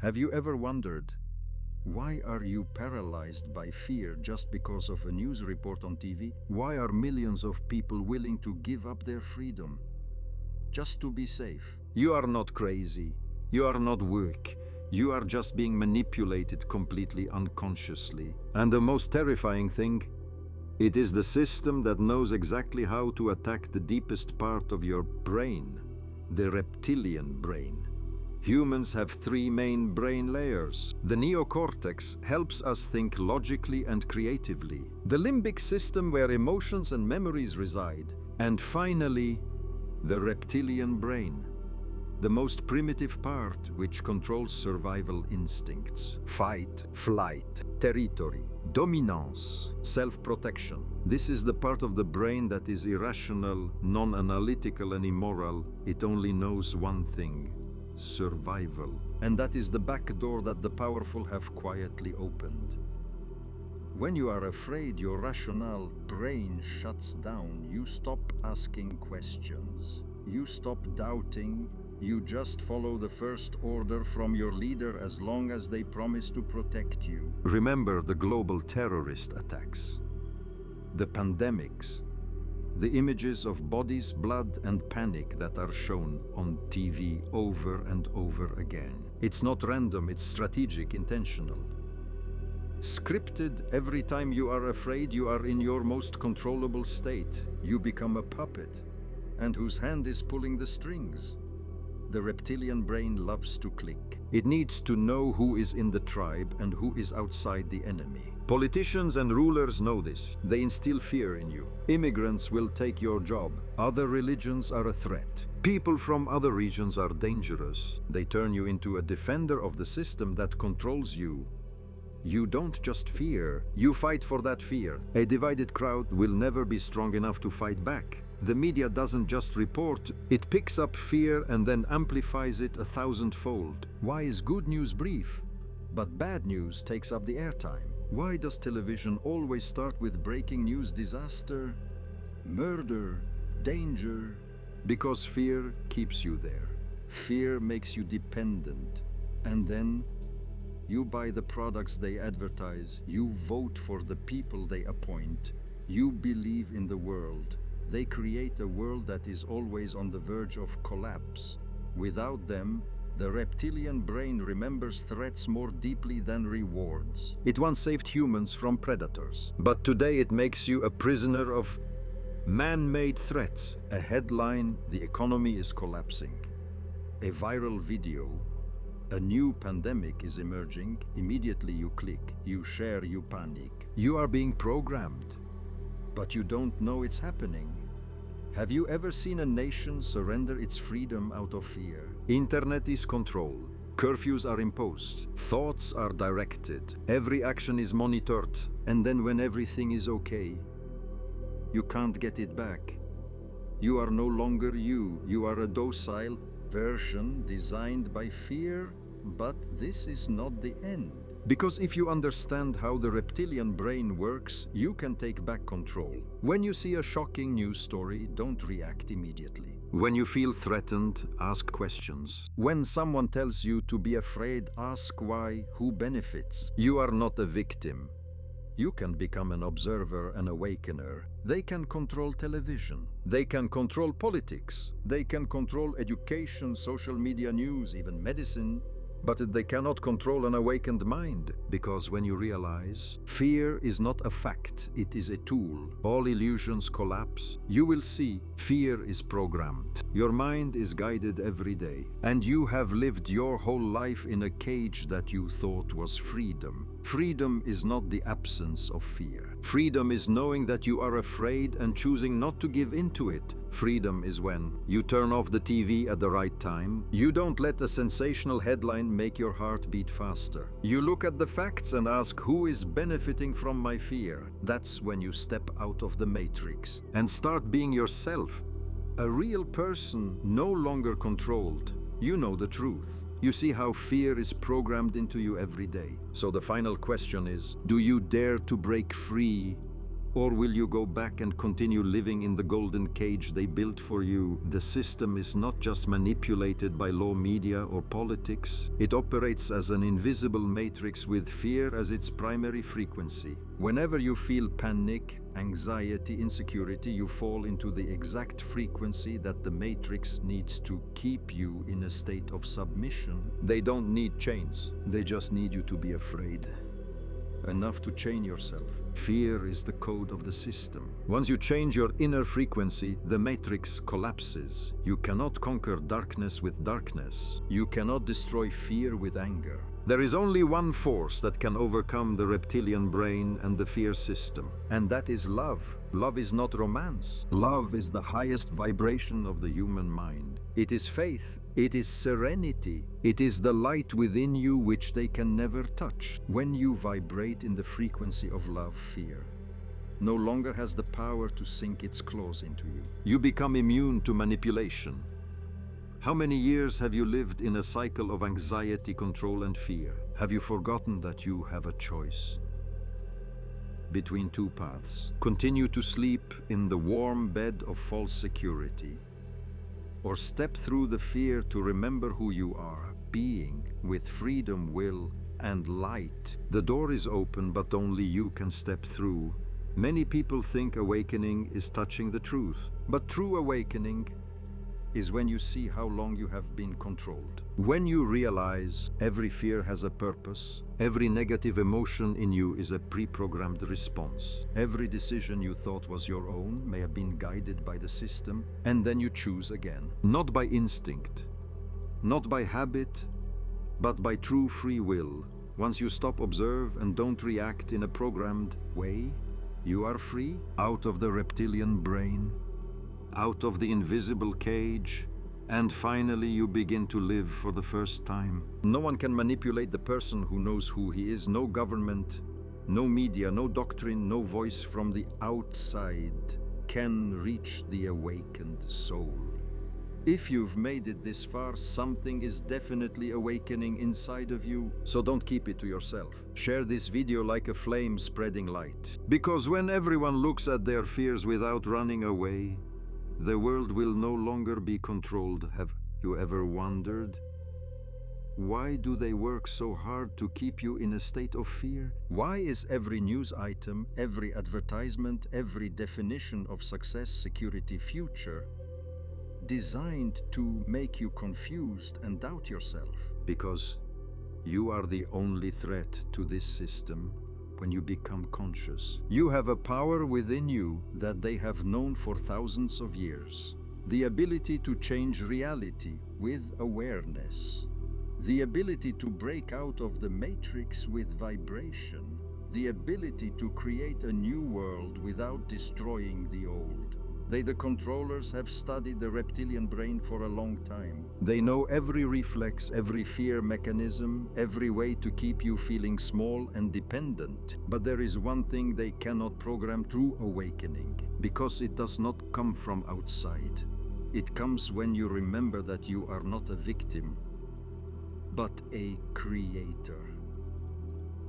Have you ever wondered, why are you paralyzed by fear just because of a news report on TV? Why are millions of people willing to give up their freedom just to be safe? You are not crazy. You are not weak. You are just being manipulated completely unconsciously. And the most terrifying thing, it is the system that knows exactly how to attack the deepest part of your brain, the reptilian brain. Humans have three main brain layers. The neocortex helps us think logically and creatively. The limbic system, where emotions and memories reside. And finally, the reptilian brain, the most primitive part, which controls survival instincts: fight, flight, territory, dominance, self-protection. This is the part of the brain that is irrational, non-analytical and immoral. It only knows one thing: survival. And that is the back door that the powerful have quietly opened. When you are afraid, your rational brain shuts down. You stop asking questions. You stop doubting. You just follow the first order from your leader as long as they promise to protect you. Remember the global terrorist attacks, the pandemics, the images of bodies, blood, and panic that are shown on TV over and over again. It's not random, it's strategic, intentional. Scripted. Every time you are afraid, you are in your most controllable state. You become a puppet. And whose hand is pulling the strings? The reptilian brain loves to click. It needs to know who is in the tribe and who is outside the enemy. Politicians and rulers know this. They instill fear in you. Immigrants will take your job. Other religions are a threat. People from other regions are dangerous. They turn you into a defender of the system that controls you. You don't just fear, you fight for that fear. A divided crowd will never be strong enough to fight back. The media doesn't just report, it picks up fear and then amplifies it 1,000-fold. Why is good news brief, but bad news takes up the airtime? Why does television always start with breaking news, disaster, murder, danger? Because fear keeps you there. Fear makes you dependent. And then you buy the products they advertise, you vote for the people they appoint, you believe in the world. They create a world that is always on the verge of collapse. Without them, the reptilian brain remembers threats more deeply than rewards. It once saved humans from predators, but today it makes you a prisoner of man-made threats. A headline: the economy is collapsing. A viral video: a new pandemic is emerging. Immediately you click, you share, you panic. You are being programmed, but you don't know it's happening. Have you ever seen a nation surrender its freedom out of fear? Internet is controlled. Curfews are imposed. Thoughts are directed. Every action is monitored. And then when everything is okay, you can't get it back. You are no longer you. You are a docile version designed by fear. But this is not the end. Because if you understand how the reptilian brain works, you can take back control. When you see a shocking news story, don't react immediately. When you feel threatened, ask questions. When someone tells you to be afraid, ask why, who benefits. You are not a victim. You can become an observer, an awakener. They can control television. They can control politics. They can control education, social media, news, even medicine. But they cannot control an awakened mind, because when you realize fear is not a fact, it is a tool, all illusions collapse. You will see fear is programmed. Your mind is guided every day, and you have lived your whole life in a cage that you thought was freedom. Freedom is not the absence of fear. Freedom is knowing that you are afraid and choosing not to give in to it. Freedom is when you turn off the TV at the right time. You don't let a sensational headline make your heart beat faster. You look at the facts and ask, who is benefiting from my fear? That's when you step out of the matrix and start being yourself. A real person, no longer controlled. You know the truth. You see how fear is programmed into you every day. So the final question is, do you dare to break free Or will you go back and continue living in the golden cage they built for you? The system is not just manipulated by law, media, or politics. It operates as an invisible matrix with fear as its primary frequency. Whenever you feel panic, anxiety, insecurity, you fall into the exact frequency that the matrix needs to keep you in a state of submission. They don't need chains. They just need you to be afraid. Enough to chain yourself. Fear is the code of the system. Once you change your inner frequency, the matrix collapses. You cannot conquer darkness with darkness. You cannot destroy fear with anger. There is only one force that can overcome the reptilian brain and the fear system, and that is love. Love is not romance. Love is the highest vibration of the human mind. It is faith. It is serenity. It is the light within you which they can never touch. When you vibrate in the frequency of love, fear no longer has the power to sink its claws into you. You become immune to manipulation. How many years have you lived in a cycle of anxiety, control, and fear? Have you forgotten that you have a choice between two paths? Continue to sleep in the warm bed of false security, or step through the fear to remember who you are, being with freedom, will, and light. The door is open, but only you can step through. Many people think awakening is touching the truth, but true awakening is when you see how long you have been controlled. When you realize every fear has a purpose, every negative emotion in you is a pre-programmed response. Every decision you thought was your own may have been guided by the system, and then you choose again. Not by instinct, not by habit, but by true free will. Once you stop, observe, and don't react in a programmed way, you are free out of the reptilian brain, out of the invisible cage, and finally you begin to live for the first time. No one can manipulate the person who knows who he is. No government, no media, no doctrine, no voice from the outside can reach the awakened soul. If you've made it this far, something is definitely awakening inside of you, so don't keep it to yourself. Share this video like a flame spreading light. Because when everyone looks at their fears without running away, the world will no longer be controlled. Have you ever wondered, why do they work so hard to keep you in a state of fear? Why is every news item, every advertisement, every definition of success, security, future designed to make you confused and doubt yourself? Because you are the only threat to this system. When you become conscious, you have a power within you that they have known for thousands of years. The ability to change reality with awareness. The ability to break out of the matrix with vibration. The ability to create a new world without destroying the old. They, the controllers, have studied the reptilian brain for a long time. They know every reflex, every fear mechanism, every way to keep you feeling small and dependent. But there is one thing they cannot program: true awakening, because it does not come from outside. It comes when you remember that you are not a victim, but a creator.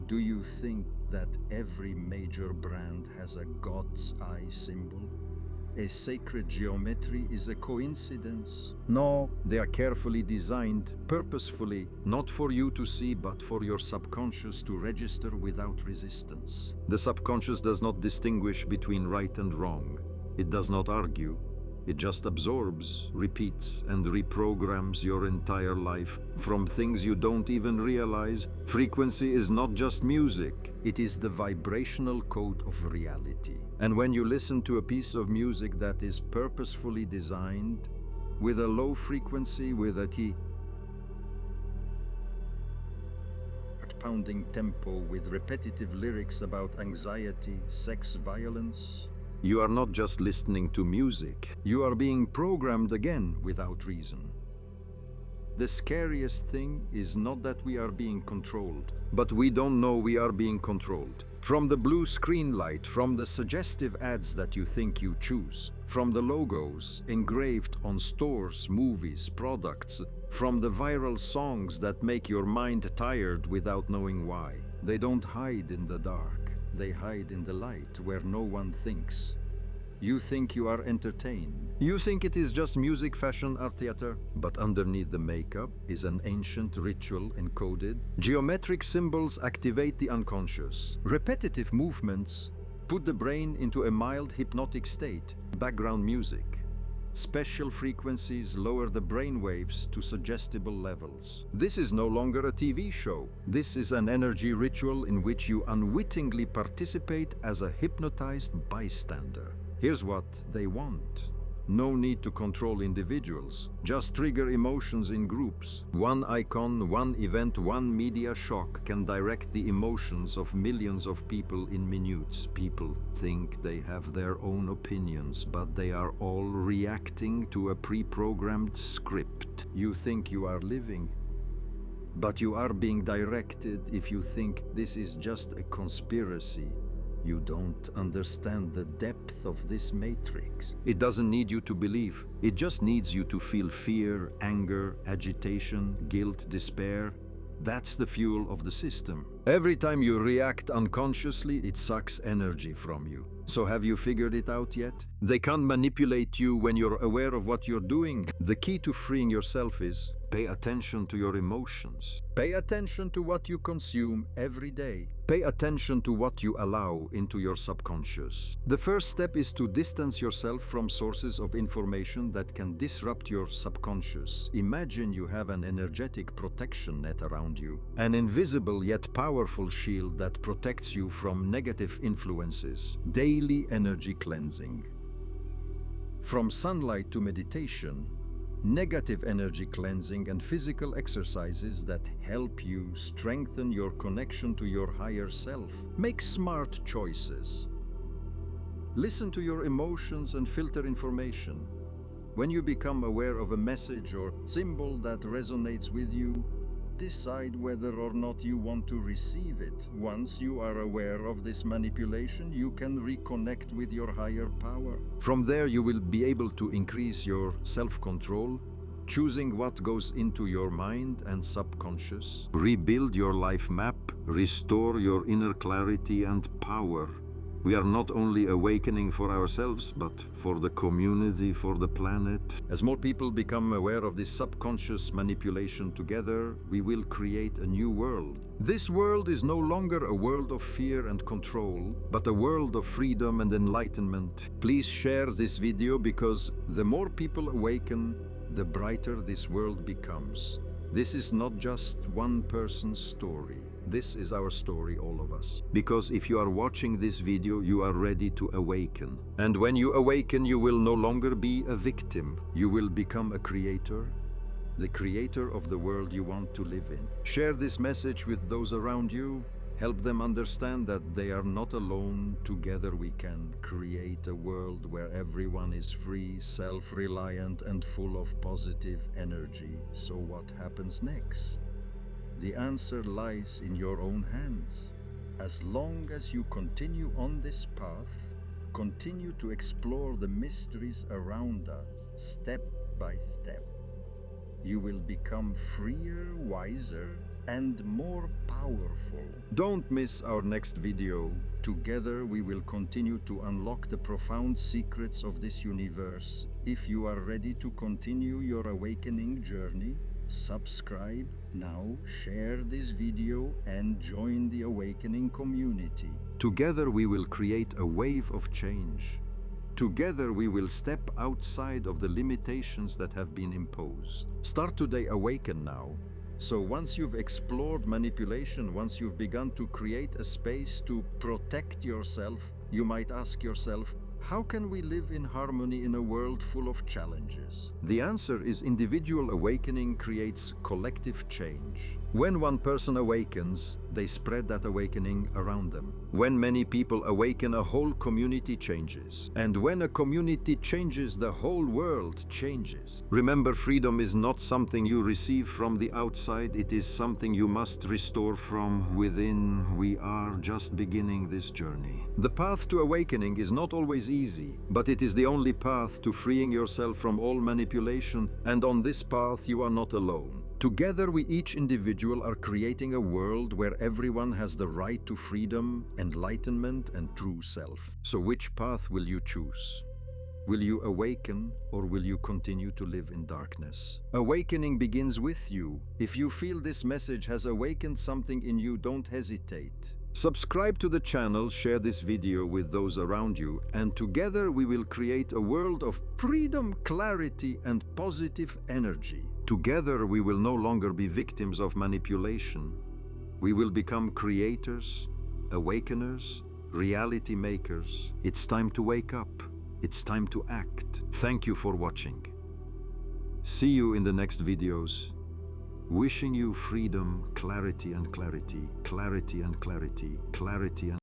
Do you think that every major brand has a God's eye symbol? A sacred geometry is a coincidence? No, they are carefully designed, purposefully, not for you to see, but for your subconscious to register without resistance. The subconscious does not distinguish between right and wrong. It does not argue. It just absorbs, repeats, and reprograms your entire life from things you don't even realize. Frequency is not just music. It is the vibrational code of reality. And when you listen to a piece of music that is purposefully designed, with a low frequency, with a heart-pounding tempo, with repetitive lyrics about anxiety, sex, violence, you are not just listening to music. You are being programmed again without reason. The scariest thing is not that we are being controlled, but we don't know we are being controlled. From the blue screen light, from the suggestive ads that you think you choose, from the logos engraved on stores, movies, products, from the viral songs that make your mind tired without knowing why. They don't hide in the dark. They hide in the light where no one thinks. You think you are entertained. You think it is just music, fashion, art, theater. But underneath the makeup is an ancient ritual encoded. Geometric symbols activate the unconscious. Repetitive movements put the brain into a mild hypnotic state. Background music. Special frequencies lower the brain waves to suggestible levels. This is no longer a TV show. This is an energy ritual in which you unwittingly participate as a hypnotized bystander. Here's what they want. No need to control individuals. Just trigger emotions in groups. One icon, one event, one media shock can direct the emotions of millions of people in minutes. People think they have their own opinions, but they are all reacting to a pre-programmed script. You think you are living, but you are being directed. If you think this is just a conspiracy, you don't understand the depth of this matrix. It doesn't need you to believe. It just needs you to feel fear, anger, agitation, guilt, despair. That's the fuel of the system. Every time you react unconsciously, it sucks energy from you. So have you figured it out yet? They can't manipulate you when you're aware of what you're doing. The key to freeing yourself is pay attention to your emotions. Pay attention to what you consume every day. Pay attention to what you allow into your subconscious. The first step is to distance yourself from sources of information that can disrupt your subconscious. Imagine you have an energetic protection net around you, an invisible yet powerful shield that protects you from negative influences. Daily energy cleansing. From sunlight to meditation, negative energy cleansing and physical exercises that help you strengthen your connection to your higher self. Make smart choices. Listen to your emotions and filter information. When you become aware of a message or symbol that resonates with you, decide whether or not you want to receive it. Once you are aware of this manipulation, you can reconnect with your higher power. From there, you will be able to increase your self-control, choosing what goes into your mind and subconscious. Rebuild your life map, restore your inner clarity and power. We are not only awakening for ourselves, but for the community, for the planet. As more people become aware of this subconscious manipulation together, we will create a new world. This world is no longer a world of fear and control, but a world of freedom and enlightenment. Please share this video because the more people awaken, the brighter this world becomes. This is not just one person's story. This is our story, all of us. Because if you are watching this video, you are ready to awaken. And when you awaken, you will no longer be a victim. You will become a creator, the creator of the world you want to live in. Share this message with those around you. Help them understand that they are not alone. Together we can create a world where everyone is free, self-reliant, and full of positive energy. So what happens next? The answer lies in your own hands. As long as you continue on this path, continue to explore the mysteries around us, step by step, you will become freer, wiser, and more powerful. Don't miss our next video. Together we will continue to unlock the profound secrets of this universe. If you are ready to continue your awakening journey, subscribe now, share this video, and join the awakening community. Together we will create a wave of change. Together we will step outside of the limitations that have been imposed. Start today, awaken now. So once you've explored manipulation, once you've begun to create a space to protect yourself, you might ask yourself, how can we live in harmony in a world full of challenges? The answer is individual awakening creates collective change. When one person awakens, they spread that awakening around them. When many people awaken, a whole community changes. And when a community changes, the whole world changes. Remember, freedom is not something you receive from the outside, it is something you must restore from within. We are just beginning this journey. The path to awakening is not always easy, but it is the only path to freeing yourself from all manipulation, and on this path you are not alone. Together, we each individual are creating a world where everyone has the right to freedom, enlightenment, and true self. So which path will you choose? Will you awaken, or will you continue to live in darkness? Awakening begins with you. If you feel this message has awakened something in you, don't hesitate. Subscribe to the channel, share this video with those around you, and together we will create a world of freedom, clarity, and positive energy. Together we will no longer be victims of manipulation. We will become creators, awakeners, reality makers. It's time to wake up. It's time to act. Thank you for watching. See you in the next videos. Wishing you freedom, clarity and clarity, clarity and clarity, clarity and